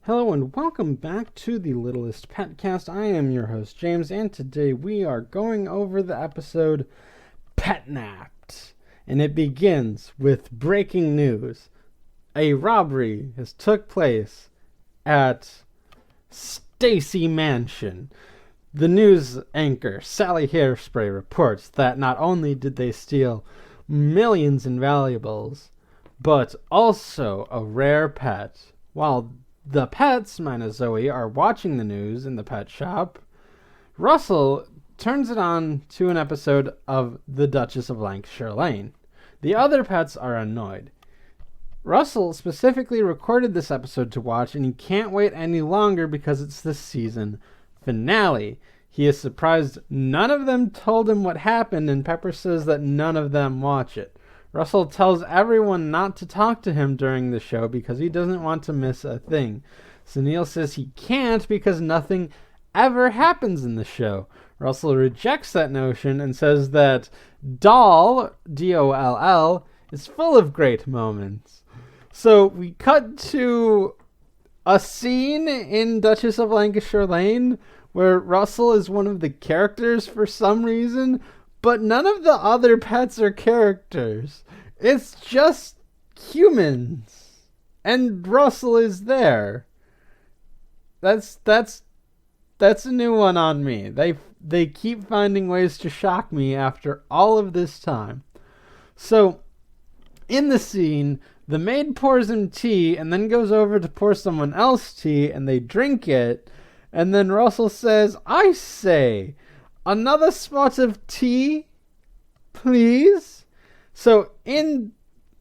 Hello and welcome back to the Littlest PetCast. I am your host James, and today we are going over the episode Petnapped. And it begins with breaking news. A robbery has took place at Stacy Mansion. The news anchor Sally Hairspray reports that not only did they steal millions in valuables, but also a rare pet. While the pets, minus Zoe, are watching the news in the pet shop, Russell turns it on to an episode of the Duchess of Lancashire Lane. The other pets are annoyed. Russell specifically recorded this episode to watch, and he can't wait any longer because it's the season finale. He is surprised none of them told him what happened, and Pepper says that none of them watch it. Russell tells everyone not to talk to him during the show because he doesn't want to miss a thing. Sunil says he can't because nothing ever happens in the show. Russell rejects that notion and says that Doll, D-O-L-L, is full of great moments. So we cut to a scene in Duchess of Lancashire Lane where Russell is one of the characters for some reason, but none of the other pets are characters. It's just humans. And Russell is there. That's a new one on me. They keep finding ways to shock me after all of this time. So, in the scene, the maid pours him tea and then goes over to pour someone else tea, and they drink it. And then Russell says, "I say, another spot of tea, please?" So in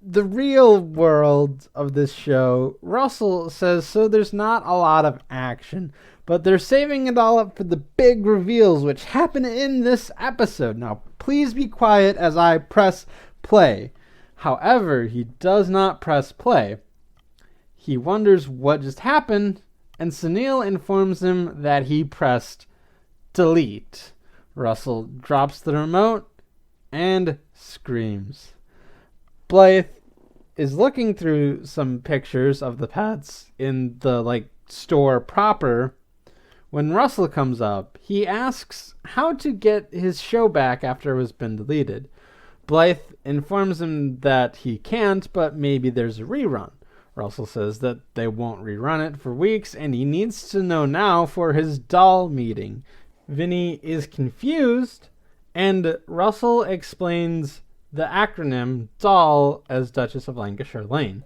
the real world of this show, Russell says, so there's not a lot of action, but they're saving it all up for the big reveals, which happen in this episode. Now, please be quiet as I press play. However, he does not press play. He wonders what just happened, and Sunil informs him that he pressed delete. Russell drops the remote and screams. Blythe is looking through some pictures of the pets in the store proper when Russell comes up. He asks how to get his show back after it was been deleted. Blythe informs him that he can't, but maybe there's a rerun. Russell says that they won't rerun it for weeks, and he needs to know now for his doll meeting. Vinny is confused, and Russell explains the acronym DOLL as Duchess of Lancashire Lane.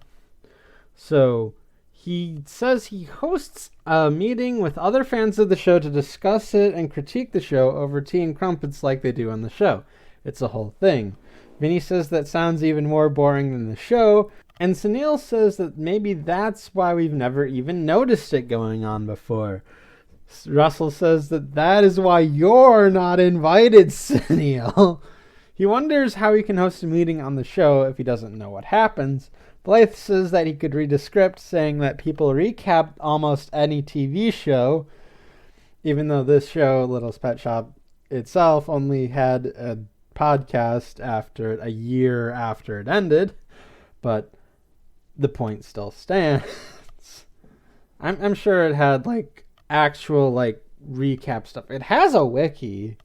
So he says he hosts a meeting with other fans of the show to discuss it and critique the show over tea and crumpets like they do on the show. It's a whole thing. Vinny says that sounds even more boring than the show, and Sunil says that maybe that's why we've never even noticed it going on before. Russell says that is why you're not invited, Sunil. He wonders how he can host a meeting on the show if he doesn't know what happens. Blythe says that he could read a script saying that people recap almost any TV show, even though this show, Littlest Pet Shop itself, only had a podcast after a year after it ended. But the point still stands. I'm sure it had actual recap stuff. It has a wiki,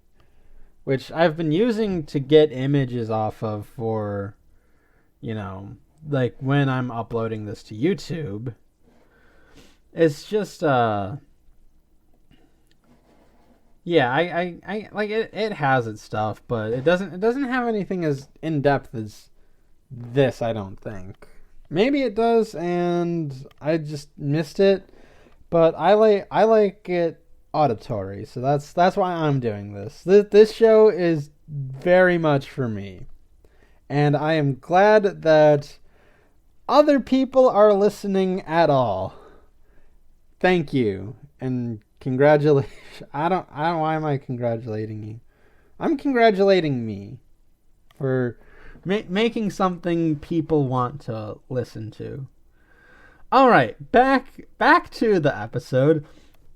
which I've been using to get images off of for, when I'm uploading this to YouTube. It's just I it has its stuff, but it doesn't have anything as in depth as this, I don't think. Maybe it does and I just missed it. But I like it auditory, so that's why I'm doing this. This show is very much for me, and I am glad that other people are listening at all. Thank you, and congratulations. I don't. Why am I congratulating you? I'm congratulating me for making something people want to listen to. All right, back to the episode.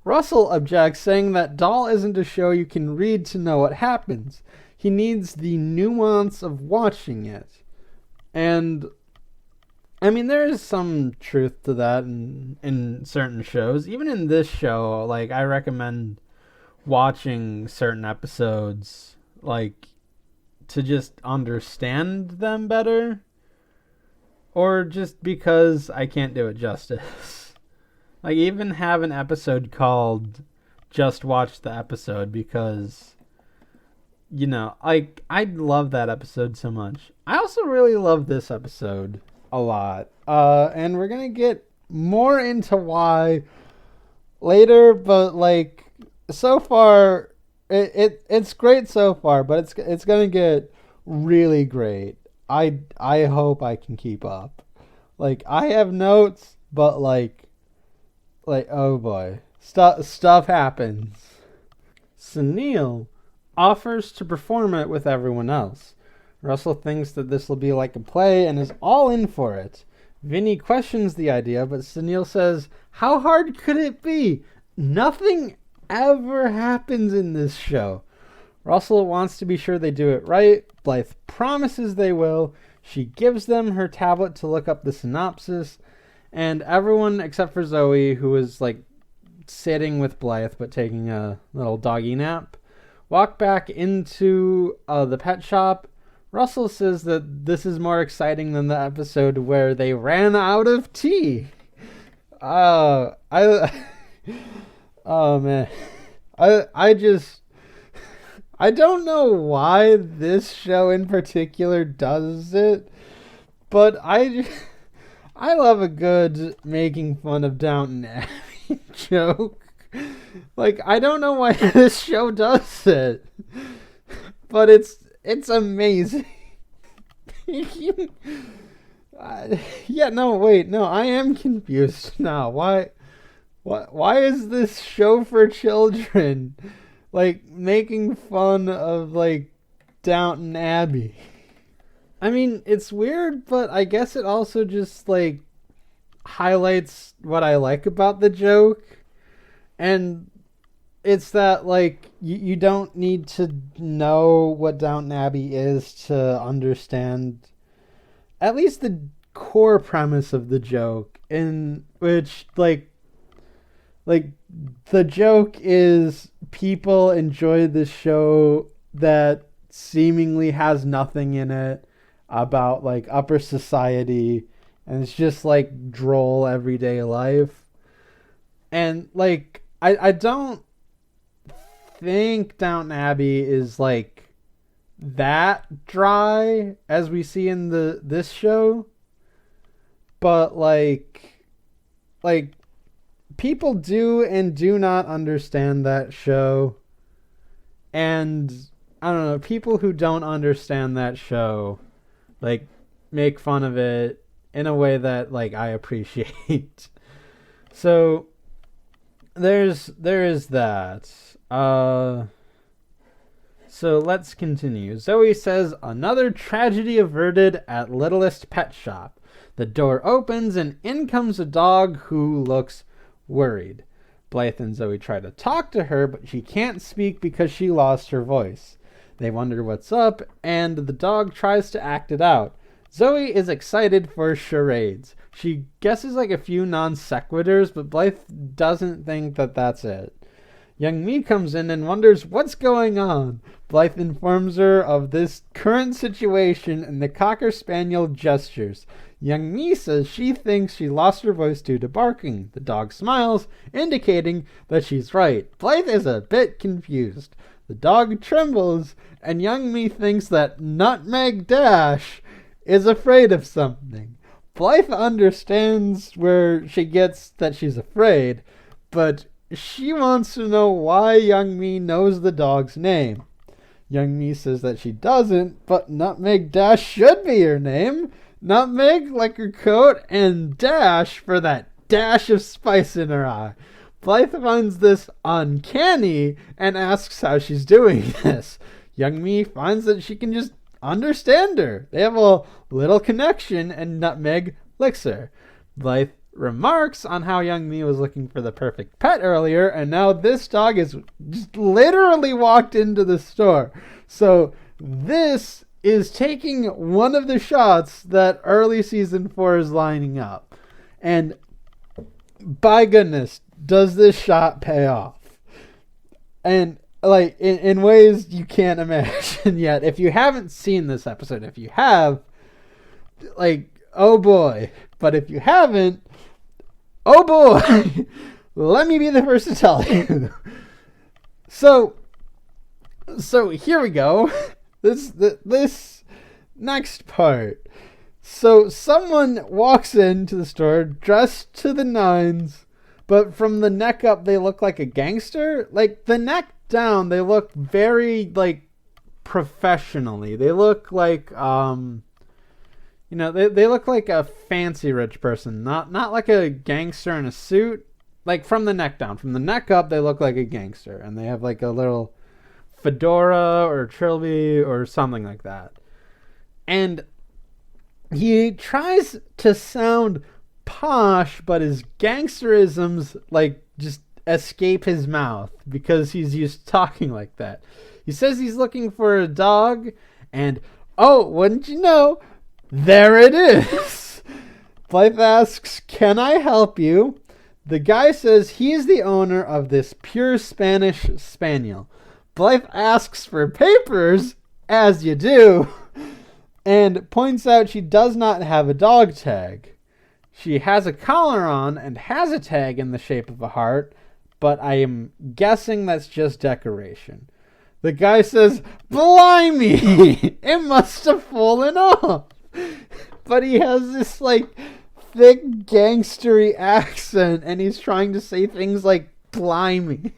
Russell objects, saying that Doll isn't a show you can read to know what happens. He needs the nuance of watching it. And I mean, there is some truth to that in certain shows. Even in this show, like, I recommend watching certain episodes, like, to just understand them better. Or just because I can't do it justice. Like, even have an episode called Just Watch the Episode because, you know, like, I love that episode so much. I also really love this episode a lot. And we're going to get more into why later, but, like, so far, it's great so far, but it's going to get really great. I hope I can keep up. Like, I have notes, but like oh boy, stuff happens. Sunil offers to perform it with everyone else. Russell thinks that this will be like a play and is all in for it. Vinny questions the idea, but Sunil says, "How hard could it be? Nothing ever happens in this show." Russell wants to be sure they do it right. Blythe promises they will. She gives them her tablet to look up the synopsis. And everyone except for Zoe, who is like sitting with Blythe but taking a little doggy nap, walk back into the pet shop. Russell says that this is more exciting than the episode where they ran out of tea. Oh man. I don't know why this show in particular does it, but I love a good making fun of Downton Abbey joke. Like, I don't know why this show does it, but it's amazing. I am confused now. Why is this show for children? Like, making fun of, like, Downton Abbey. I mean, it's weird, but I guess it also just, like, highlights what I like about the joke. And it's that, like, you don't need to know what Downton Abbey is to understand at least the core premise of the joke, in which, like, the joke is people enjoy this show that seemingly has nothing in it about, like, upper society, and it's just, like, droll everyday life. And, like, I don't think Downton Abbey is, like, that dry as we see in this show, but, like people do and do not understand that show. And I don't know, people who don't understand that show, like, make fun of it in a way that, like, I appreciate. So there is that. So let's continue. Zoe says, "Another tragedy averted at Littlest Pet Shop." The door opens and in comes a dog who looks worried. Blythe and Zoe try to talk to her, but she can't speak because she lost her voice. They wonder what's up, and the dog tries to act it out. Zoe is excited for charades. She guesses like a few non sequiturs, but Blythe doesn't think that that's it. Youngmee comes in and wonders what's going on. Blythe informs her of this current situation, and the Cocker Spaniel gestures. Youngmee says she thinks she lost her voice due to barking. The dog smiles, indicating that she's right. Blythe is a bit confused. The dog trembles, and Youngmee thinks that Nutmeg Dash is afraid of something. Blythe understands where she gets that she's afraid, but she wants to know why Youngmee knows the dog's name. Youngmee says that she doesn't, but Nutmeg Dash should be her name. Nutmeg, like her coat, and Dash for that dash of spice in her eye. Blythe finds this uncanny and asks how she's doing this. Youngmee finds that she can just understand her. They have a little connection, and Nutmeg licks her. Blythe remarks on how Youngmee was looking for the perfect pet earlier, and now this dog is just literally walked into the store. So this is taking one of the shots that early season 4 is lining up. And by goodness, does this shot pay off? And like in ways you can't imagine yet. If you haven't seen this episode, if you have, like, oh boy. But if you haven't, oh boy. Let me be the first to tell you. So here we go. This next part. So someone walks into the store dressed to the nines, but from the neck up they look like a gangster. Like the neck down, they look very like professionally. They look like they look like a fancy rich person, not like a gangster in a suit. Like from the neck down, from the neck up, they look like a gangster, and they have like a little fedora or trilby or something like that. And he tries to sound posh, but his gangsterisms like just escape his mouth because he's used to talking like that. He says he's looking for a dog, and oh, wouldn't you know, there it is. Blythe asks, "Can I help you?" The guy says he's the owner of this pure Spanish Spaniel. Blythe asks for papers, as you do, and points out she does not have a dog tag. She has a collar on and has a tag in the shape of a heart, but I am guessing that's just decoration. The guy says, "Blimey, it must have fallen off." But he has this like thick gangstery accent, and he's trying to say things like blimey.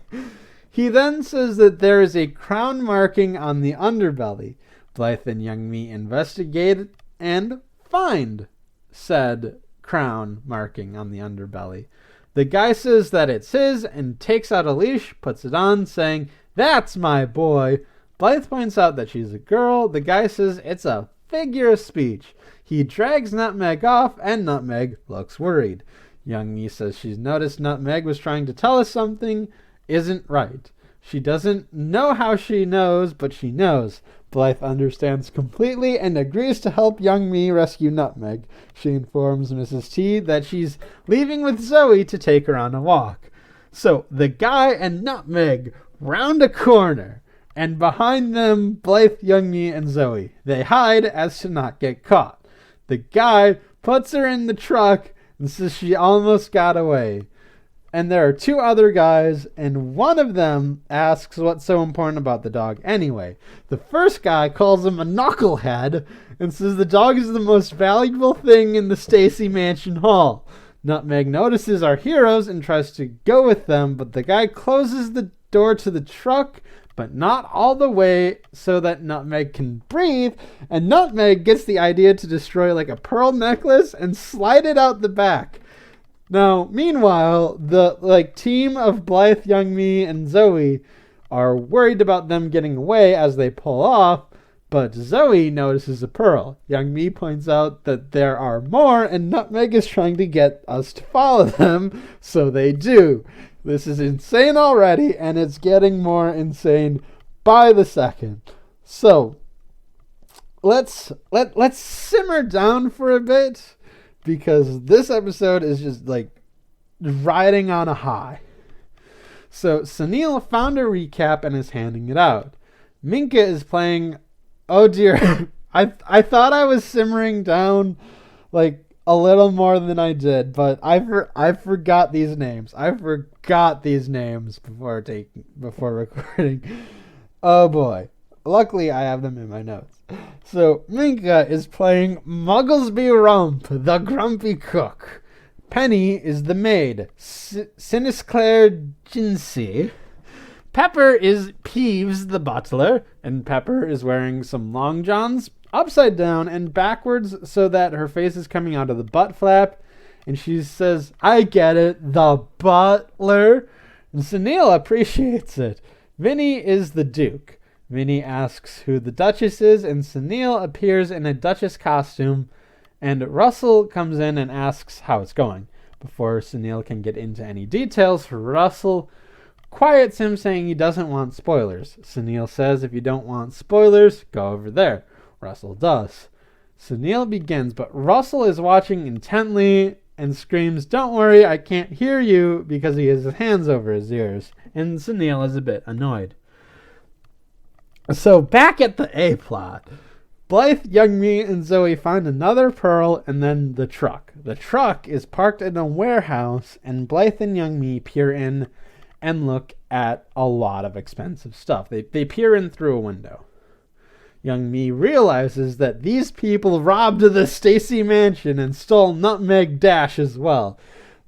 He then says that there is a crown marking on the underbelly. Blythe and Youngmee investigate and find said crown marking on the underbelly. The guy says that it's his and takes out a leash, puts it on, saying, "That's my boy." Blythe points out that she's a girl. The guy says it's a figure of speech. He drags Nutmeg off, and Nutmeg looks worried. Youngmee says she's noticed Nutmeg was trying to tell us something isn't right. She doesn't know how she knows, but she knows. Blythe understands completely and agrees to help Youngmee rescue Nutmeg. She informs Mrs. T that she's leaving with Zoe to take her on a walk. So the guy and Nutmeg round a corner, and behind them, Blythe, Youngmee, and Zoe. They hide as to not get caught. The guy puts her in the truck and says she almost got away. And there are two other guys, and one of them asks what's so important about the dog anyway. The first guy calls him a knucklehead and says the dog is the most valuable thing in the Stacy Mansion Hall. Nutmeg notices our heroes and tries to go with them, but the guy closes the door to the truck, but not all the way so that Nutmeg can breathe, and Nutmeg gets the idea to destroy like a pearl necklace and slide it out the back. Now, meanwhile, the team of Blythe, Youngmee, and Zoe are worried about them getting away as they pull off, but Zoe notices a pearl. Youngmee points out that there are more, and Nutmeg is trying to get us to follow them, so they do. This is insane already, and it's getting more insane by the second. So, let's simmer down for a bit, because this episode is just like riding on a high. So Sunil found a recap and is handing it out. Minka is playing. Oh dear, I thought I was simmering down like a little more than I did, but I forgot these names. I forgot these names before recording. Oh boy. Luckily, I have them in my notes. So, Minka is playing Mugglesby Rump, the grumpy cook. Penny is the maid, Sinisclair Jinsey. Pepper is Peeves, the butler, and Pepper is wearing some long johns upside down and backwards so that her face is coming out of the butt flap. And she says, "I get it, the butler." And Sunil appreciates it. Vinny is the Duke. Vinny asks who the Duchess is, and Sunil appears in a Duchess costume, and Russell comes in and asks how it's going. Before Sunil can get into any details, Russell quiets him, saying he doesn't want spoilers. Sunil says if you don't want spoilers, go over there. Russell does. Sunil begins, but Russell is watching intently and screams, "Don't worry, I can't hear you," because he has his hands over his ears. And Sunil is a bit annoyed. So back at the A plot, Blythe, Youngmee, and Zoe find another pearl and then the truck. The truck is parked in a warehouse, and Blythe and Youngmee peer in and look at a lot of expensive stuff. They peer in through a window. Youngmee realizes that these people robbed the Stacy mansion and stole Nutmeg Dash as well.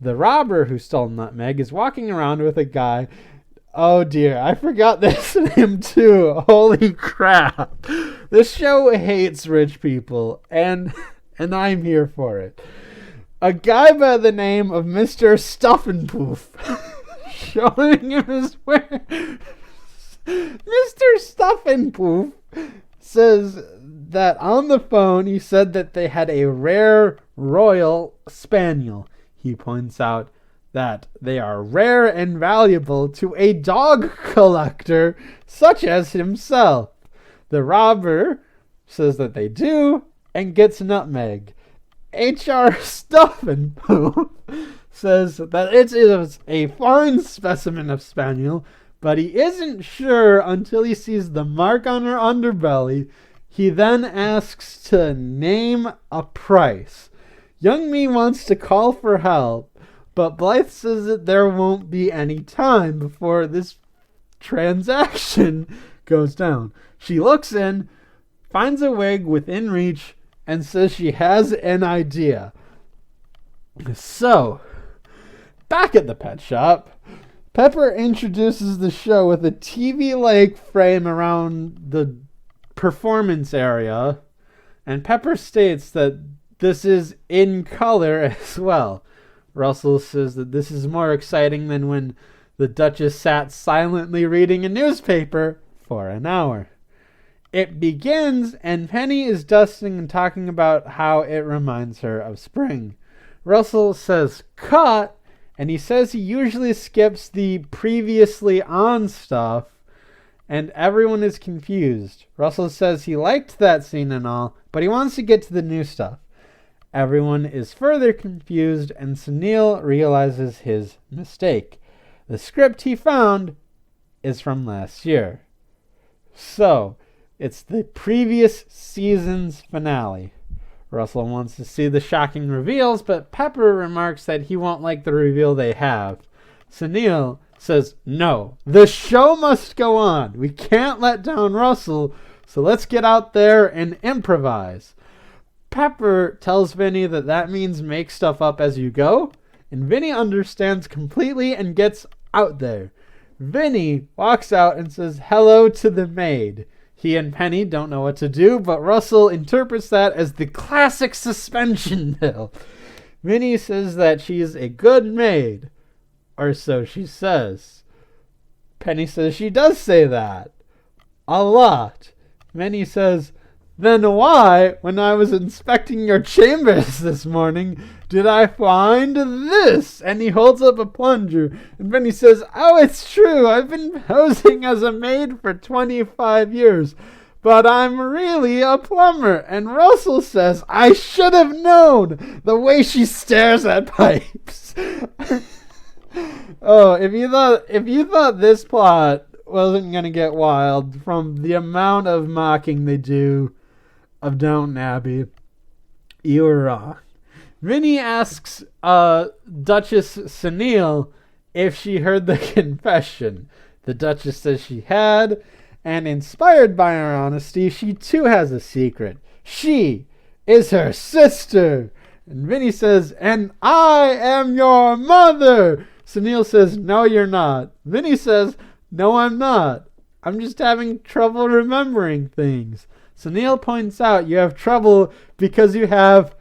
The robber who stole Nutmeg is walking around with a guy. Oh dear, I forgot this name too. Holy crap. This show hates rich people, and I'm here for it. A guy by the name of Mr. Stuffenpoof. Showing him his wares. Mr. Stuffenpoof says that on the phone he said that they had a rare royal spaniel. He points out that they are rare and valuable to a dog collector such as himself. The robber says that they do and gets Nutmeg. H.R. Stuffenpoof says that it is a fine specimen of spaniel, but he isn't sure until he sees the mark on her underbelly. He then asks to name a price. Youngmee wants to call for help, but Blythe says that there won't be any time before this transaction goes down. She looks in, finds a wig within reach, and says she has an idea. So, back at the pet shop, Pepper introduces the show with a TV-like frame around the performance area, and Pepper states that this is in color as well. Russell says that this is more exciting than when the Duchess sat silently reading a newspaper for an hour. It begins, and Penny is dusting and talking about how it reminds her of spring. Russell says cut, and he says he usually skips the previously on stuff, and everyone is confused. Russell says he liked that scene and all, but he wants to get to the new stuff. Everyone is further confused, and Sunil realizes his mistake. The script he found is from last year. So, it's the previous season's finale. Russell wants to see the shocking reveals, but Pepper remarks that he won't like the reveal they have. Sunil says, no, the show must go on. We can't let down Russell, so let's get out there and improvise. Pepper tells Vinny that means make stuff up as you go, and Vinny understands completely and gets out there. Vinny walks out and says hello to the maid. He and Penny don't know what to do, but Russell interprets that as the classic suspension bill. Vinny says that she's a good maid, or so she says. Penny says she does say that. A lot. Vinny says, then why, when I was inspecting your chambers this morning, did I find this? And he holds up a plunger. And Vinny says, oh, it's true. I've been posing as a maid for 25 years. But I'm really a plumber. And Russell says, I should have known, the way she stares at pipes. Oh, if you thought this plot wasn't going to get wild from the amount of mocking they do of Downton Abbey, you were wrong. Vinny asks Duchess Sunil if she heard the confession. The Duchess says she had, and inspired by her honesty, she too has a secret. She is her sister. And Vinny says, and I am your mother. Sunil says, no, you're not. Vinny says, no, I'm not. I'm just having trouble remembering things. Sunil points out you have trouble because you have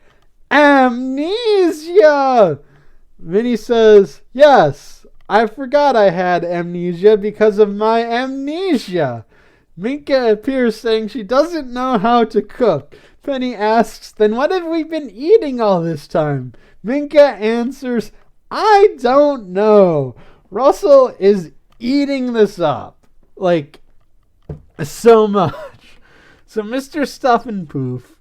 amnesia. Vinny says, yes, I forgot I had amnesia because of my amnesia. Minka appears saying she doesn't know how to cook. Penny asks, then what have we been eating all this time? Minka answers, I don't know. Russell is eating this up. Like, so much. So Mr. Stuff and Poof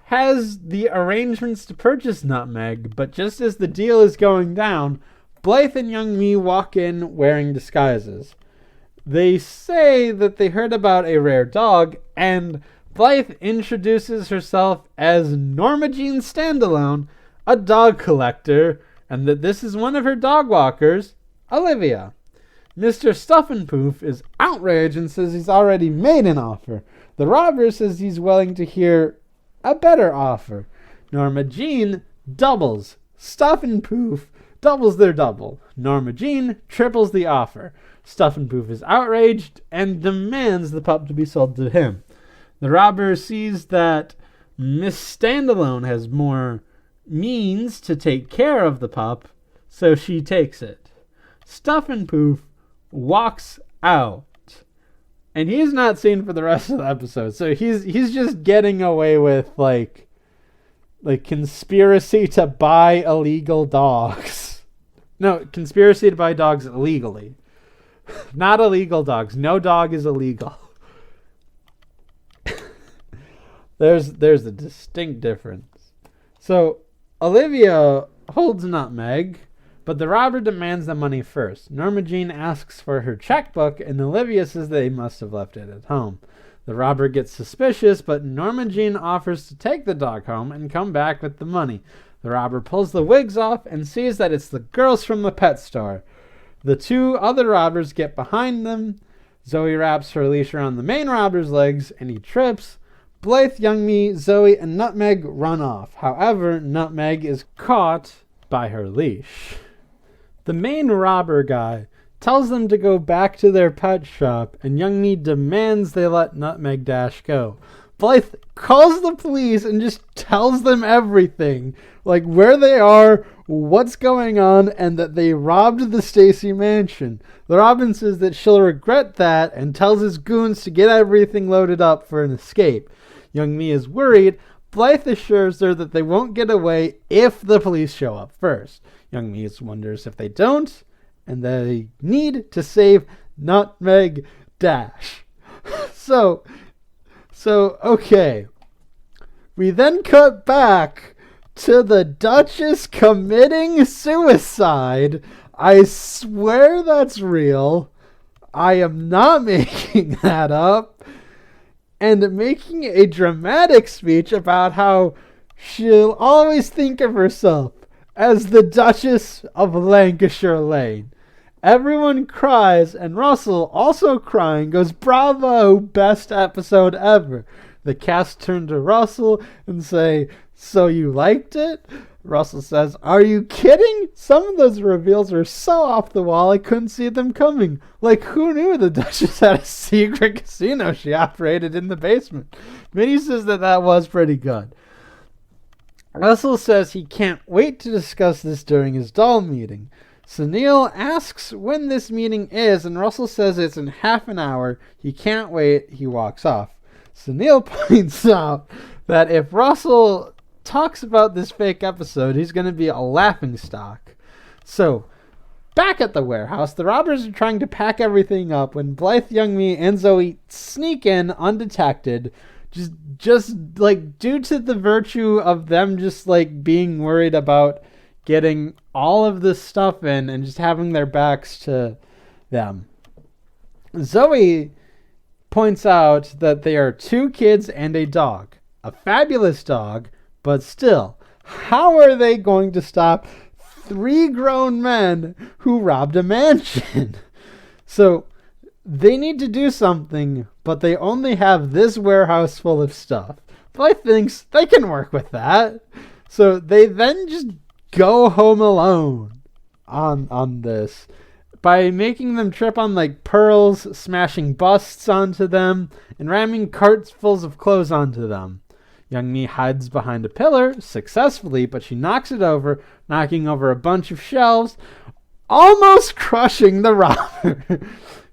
has the arrangements to purchase Nutmeg, but just as the deal is going down, Blythe and Youngmee walk in wearing disguises. They say that they heard about a rare dog, and Blythe introduces herself as Norma Jean Standalone, a dog collector, and that this is one of her dog walkers, Olivia. Mr. Stuff and Poof is outraged and says he's already made an offer. The robber says he's willing to hear a better offer. Norma Jean doubles. Stuff and Poof doubles their double. Norma Jean triples the offer. Stuff and Poof is outraged and demands the pup to be sold to him. The robber sees that Miss Standalone has more means to take care of the pup, so she takes it. Stuff and Poof walks out, and he's not seen for the rest of the episode. So he's just getting away with like conspiracy to buy illegal dogs. No, conspiracy to buy dogs illegally. Not illegal dogs. No dog is illegal. There's a distinct difference. So Olivia holds Nutmeg, but the robber demands the money first. Norma Jean asks for her checkbook, and Olivia says they must have left it at home. The robber gets suspicious, but Norma Jean offers to take the dog home and come back with the money. The robber pulls the wigs off and sees that it's the girls from the pet store. The two other robbers get behind them. Zoe wraps her leash around the main robber's legs, and he trips. Blythe, Youngmee, Zoe, and Nutmeg run off. However, Nutmeg is caught by her leash. The main robber guy tells them to go back to their pet shop, and Youngmee demands they let Nutmeg Dash go. Blythe calls the police and just tells them everything, like where they are, what's going on, and that they robbed the Stacy mansion. The Robin says that she'll regret that and tells his goons to get everything loaded up for an escape. Youngmee is worried. Blythe assures her that they won't get away if the police show up first. Youngmee wonders if they don't, and they need to save Nutmeg Dash. So, okay. We then cut back to the Duchess committing suicide. I swear that's real. I am not making that up. And making a dramatic speech about how she'll always think of herself as the Duchess of Lancashire Lane. Everyone cries, and Russell, also crying, goes, "Bravo, best episode ever." The cast turn to Russell and say, "So you liked it?" Russell says, "Are you kidding? Some of those reveals were so off the wall I couldn't see them coming. Like, who knew the Duchess had a secret casino she operated in the basement?" Minnie says that was pretty good. Russell says he can't wait to discuss this during his doll meeting. Sunil asks when this meeting is, and Russell says it's in half an hour. He can't wait. He walks off. Sunil points out that if Russell talks about this fake episode, he's going to be a laughingstock. So, back at the warehouse, the robbers are trying to pack everything up when Blythe, Youngmee, and Zoe sneak in undetected, just like due to the virtue of them just like being worried about getting all of this stuff in and just having their backs to them. Zoe points out that they are two kids and a dog. A fabulous dog, but still, how are they going to stop three grown men who robbed a mansion? So they need to do something, but they only have this warehouse full of stuff. Blythe thinks they can work with that. So they then just go home alone on this by making them trip on like pearls, smashing busts onto them, and ramming carts full of clothes onto them. Youngmee hides behind a pillar successfully, but she knocks it over, knocking over a bunch of shelves, almost crushing the robber.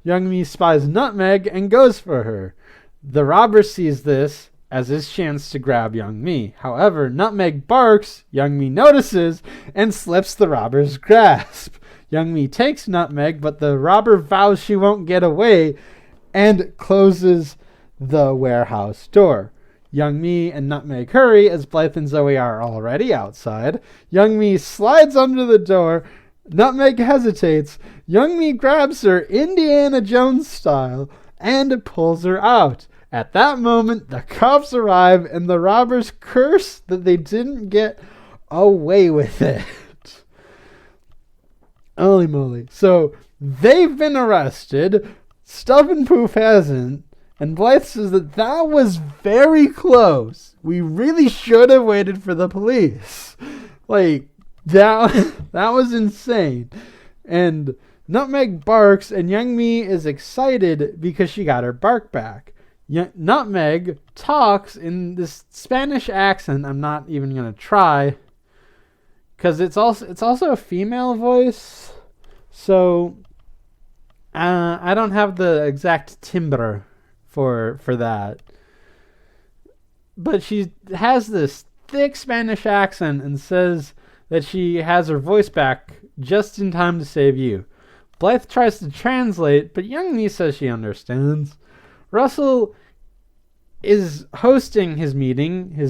Youngmee spies Nutmeg and goes for her. The robber sees this as his chance to grab Youngmee. However, Nutmeg barks, Youngmee notices, and slips the robber's grasp. Youngmee takes Nutmeg, but the robber vows she won't get away and closes the warehouse door. Youngmee and Nutmeg hurry as Blythe and Zoe are already outside. Youngmee slides under the door. Nutmeg hesitates. Youngmee grabs her Indiana Jones style and pulls her out. At that moment, the cops arrive and the robbers curse that they didn't get away with it. Holy moly. So they've been arrested. Stuff and Poof hasn't. And Blythe says that was very close. We really should have waited for the police. Like, that was insane. And Nutmeg barks, and Youngmee is excited because she got her bark back. Nutmeg talks in this Spanish accent. I'm not even going to try, because it's also a female voice. So, I don't have the exact timbre for that, but she has this thick Spanish accent and says that she has her voice back just in time to save you. Blythe tries to translate, but Youngmee says she understands. Russell is hosting his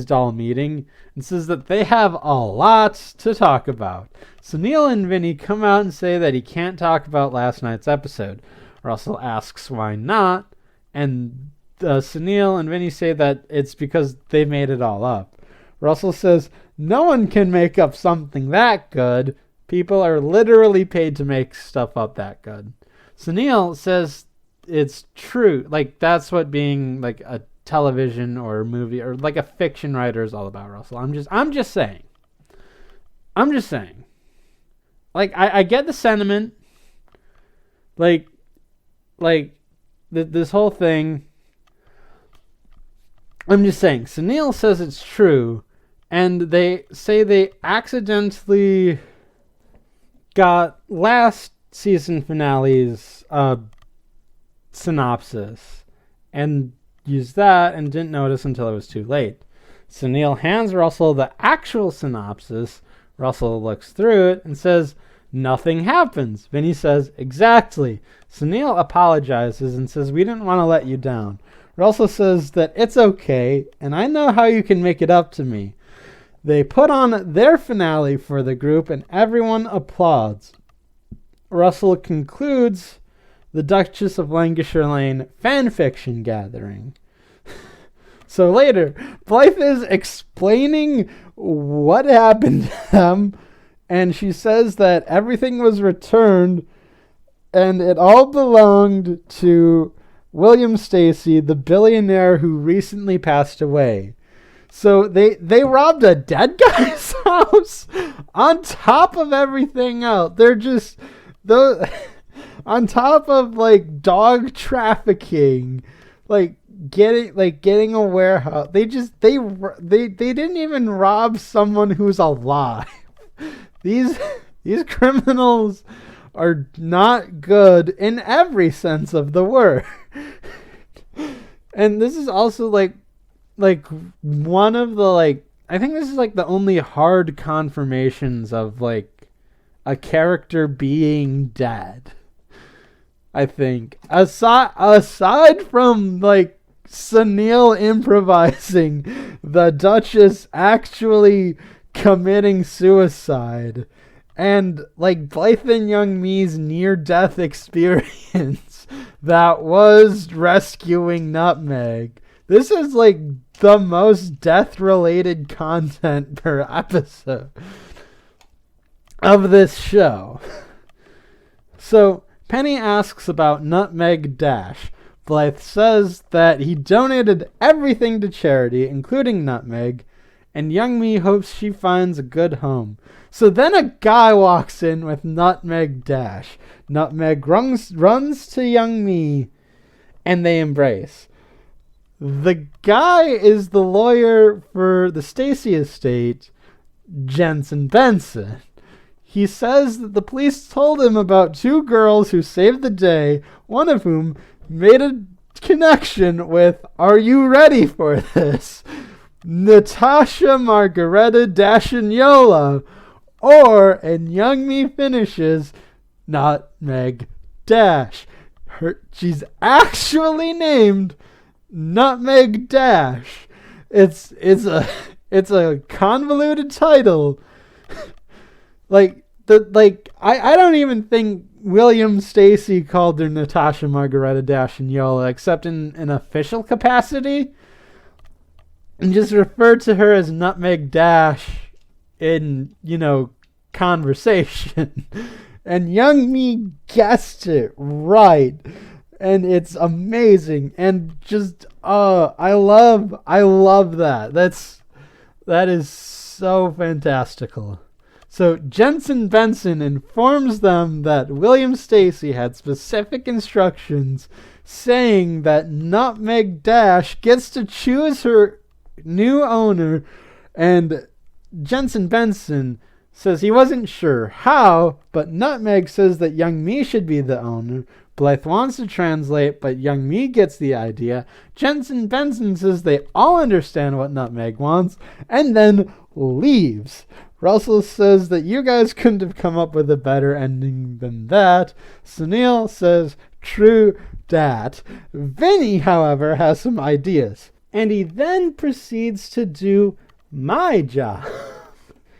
doll meeting, and says that they have a lot to talk about. Sunil and Vinny come out and say that he can't talk about last night's episode. Russell asks why not, and Sunil and Vinny say that it's because they made it all up. Russell says, no one can make up something that good. People are literally paid to make stuff up that good. Sunil says it's true. Like, that's what being like a television or movie or like a fiction writer is all about, Russell. I'm just saying. Like, I get the sentiment. This whole thing. I'm just saying, Sunil says it's true, and they say they accidentally got last season finale's synopsis and used that and didn't notice until it was too late. Sunil hands Russell the actual synopsis. Russell looks through it and says, nothing happens. Vinny says, exactly. Sunil apologizes and says, we didn't want to let you down. Russell says that it's okay, and I know how you can make it up to me. They put on their finale for the group, and everyone applauds. Russell concludes the Duchess of Lancashire Lane fanfiction gathering. So later, Blythe is explaining what happened to them, and she says that everything was returned, and it all belonged to William Stacy, the billionaire who recently passed away. So they robbed a dead guy's house on top of everything else. They're just on top of like dog trafficking, getting a warehouse. They didn't even rob someone who's alive. These criminals are not good in every sense of the word. And this is also like one of the I think this is like the only hard confirmations of like a character being dead. I think aside from like Sunil improvising, the Duchess actually committing suicide, and like Blythe and Youngmee's near-death experience that was rescuing Nutmeg. This is like the most death-related content per episode of this show. So Penny asks about Nutmeg Dash. Blythe says that he donated everything to charity, including Nutmeg, and Youngmee hopes she finds a good home. So then a guy walks in with Nutmeg Dash. Nutmeg runs to Youngmee, and they embrace. The guy is the lawyer for the Stacy estate, Jensen Benson. He says that the police told him about two girls who saved the day, one of whom made a connection with, are you ready for this? Natasha Margareta Dashignola, and Youngmee finishes, Nutmeg Dash. She's actually named Nutmeg Dash. It's a convoluted title. I don't even think William Stacy called her Natasha Margareta Dash and Yola, except in an official capacity, and just referred to her as Nutmeg Dash in, conversation. And Youngmee guessed it right. And it's amazing. And just, I love that. That is so fantastical. So Jensen Benson informs them that William Stacy had specific instructions saying that Nutmeg Dash gets to choose her new owner, and Jensen Benson says he wasn't sure how, but Nutmeg says that Youngmee should be the owner. Blythe wants to translate, but Youngmee gets the idea. Jensen Benson says they all understand what Nutmeg wants, and then leaves. Russell says that you guys couldn't have come up with a better ending than that. Sunil says, true dat. Vinny, however, has some ideas. And he then proceeds to do my job.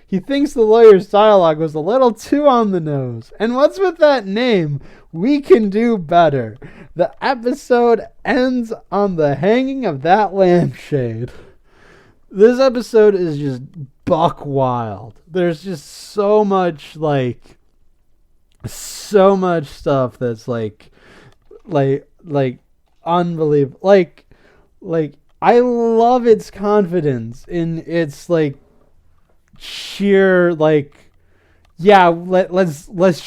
He thinks the lawyer's dialogue was a little too on the nose. And what's with that name? We can do better. The episode ends on the hanging of that lampshade. This episode is just buck wild. There's just so much stuff that's like unbelievable. Like I love its confidence in its sheer let's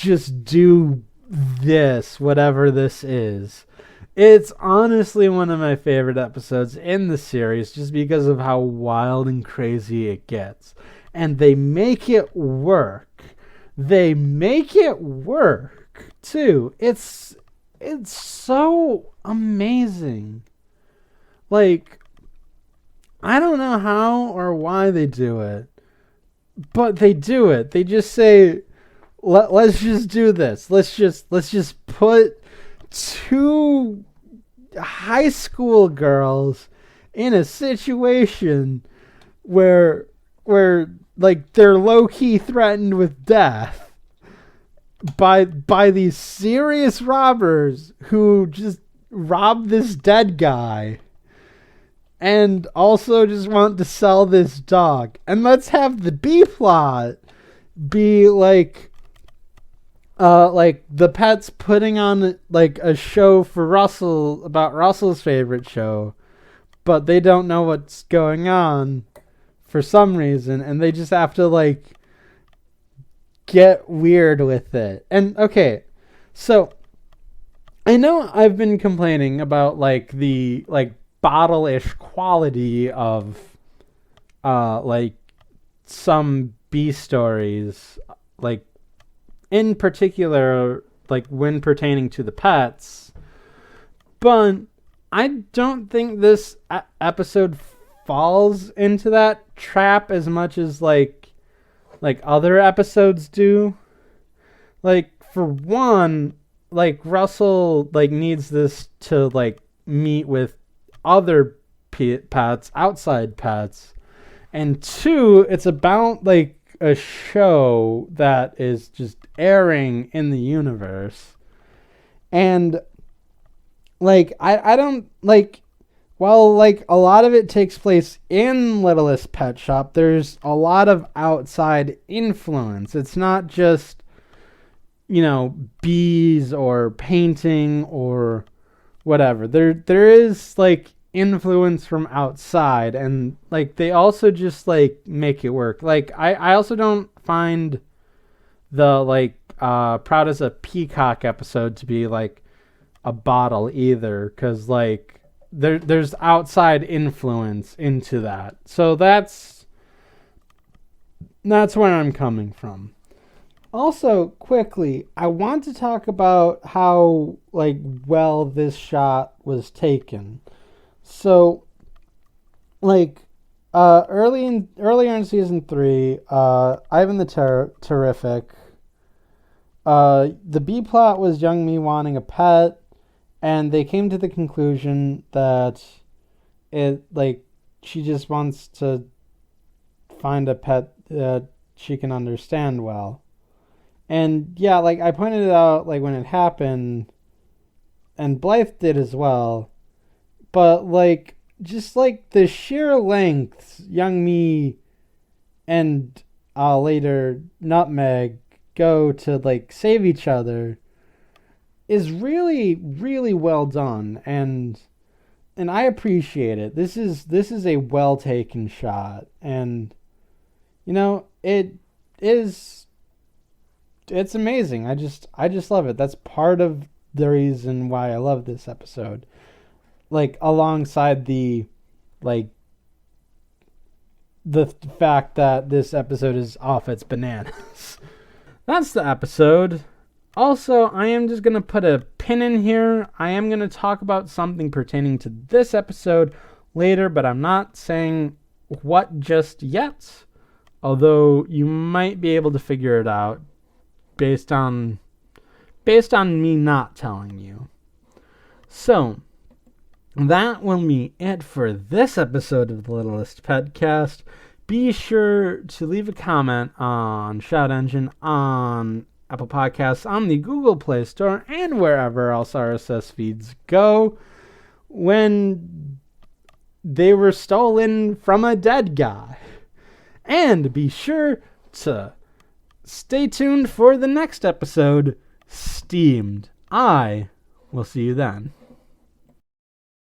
just do this, whatever this is. It's honestly one of my favorite episodes in the series just because of how wild and crazy it gets. And they make it work. Too. It's so amazing. I don't know how or why they do it, but they do it. They just say, let's just do this. Let's just put two high school girls in a situation where they're low-key threatened with death by these serious robbers who just robbed this dead guy and also just want to sell this dog. And let's have the B plot be the pets putting on a show for Russell about Russell's favorite show, but they don't know what's going on for some reason, and they just have to get weird with it. And okay, so I know I've been complaining about the bottle-ish quality of some B stories, in particular, when pertaining to the pets. But I don't think this episode falls into that trap as much as other episodes do. For one, Russell needs this to meet with other pets, outside pets. And two, it's about a show that is just airing in the universe. And I don't while a lot of it takes place in Littlest Pet Shop, there's a lot of outside influence. It's not just bees or painting or whatever. There is influence from outside, and they also just make it work. I also don't find the Proud as a Peacock episode to be a bottle either, because there's outside influence into that. So that's where I'm coming from. Also, quickly, I want to talk about how well this shot was taken. So, earlier in season 3, Ivan the Terrific, the B plot was Youngmee wanting a pet, and they came to the conclusion that she just wants to find a pet that she can understand well. And yeah, like I pointed it out like when it happened, and Blythe did as well. But like just like the sheer lengths Youngmee and later Nutmeg go to like save each other is really, really well done, and I appreciate it. This is a well taken shot, and it's amazing. I just love it. That's part of the reason why I love this episode. Like alongside the fact that this episode is off its bananas. That's the episode. Also, I am just going to put a pin in here. I am going to talk about something pertaining to this episode later, but I'm not saying what just yet. Although you might be able to figure it out based on me not telling you. So, that will be it for this episode of the Littlest PetCast. Be sure to leave a comment on Shout Engine, on Apple Podcasts, on the Google Play Store, and wherever else RSS feeds go when they were stolen from a dead guy. And be sure to stay tuned for the next episode, Steamed. I will see you then.